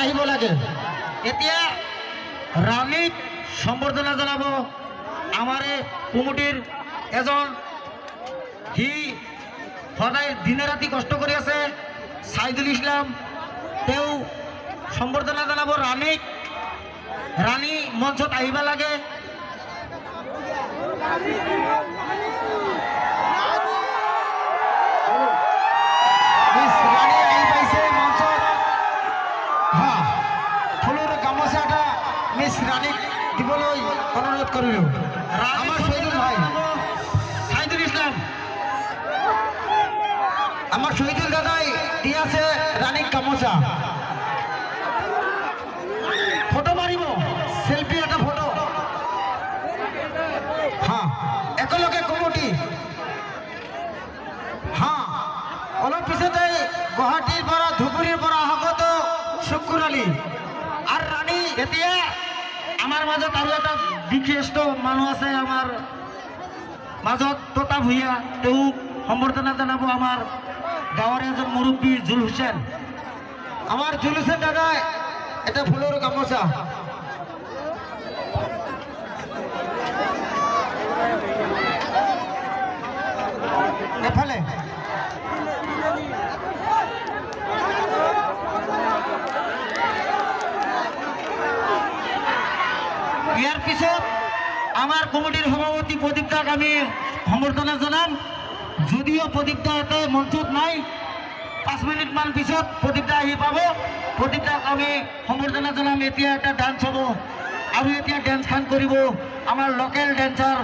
আহিব লাগে। এতিয়া ৰাণীক সম্বৰ্ধনা জনাব আমাৰ কমিটিৰ এজন, সি সদায় দিনে ৰাতি কষ্ট কৰি আছে, সাইদুল ইসলাম। তেওঁ সম্বৰ্ধনা জনাব ৰাণীক। ৰাণী মঞ্চত আহিব লাগে। ৰাণী আহি পাইছে মঞ্চত। হ্যাঁ, ফুলৰ গামোচাটা মিছ ৰাণীক দিবলৈ অনুৰোধ কৰিলোঁ। আমাৰ শহীদুল ভাই, সাইদুল ইসলাম, আমার শহীদুল দাদাই দিয়ে আছে রানীক গামোচা। ফটো মারিব, সেলফি একটা ফটো। হ্যাঁ, একেলগে কমিটি। হ্যাঁ, অলপ পিছতে গুৱাহাটীৰ পৰা ধুবুৰীৰ পৰা আগত শুকুৰ আলী আৰ ৰানী। এতিয়া আমাৰ মাজত আৰু এটা বিশিষ্ট মানুহ আছে আমাৰ মাজত, তোতা ভূঞা। তেওঁক সম্বৰ্ধনা জনাব আমাৰ গাঁৱৰ এজন মুৰব্বী জুল হুছেইন। আমাৰ জুল হুছেইন দাদাই এটা ফুলৰ গামোচা। এফালে ইয়াৰ পিছত আমার কমিটির সভাপতি প্রদীপ দাক আমি সম্বর্ধনা জানাম। যদিও প্রদীপ দা এতে মঞ্চত নাই, 5 মিনিট মান পিছত প্রদীপ দা আহি পাব। প্রদীপ দাক আমি সম্বর্ধনা জানাম। এতিয়া এটা ডান্স হব, আৰু এতিয়া ডেন্স খান কৰিব আমাৰ লোকেল ডেন্সাৰ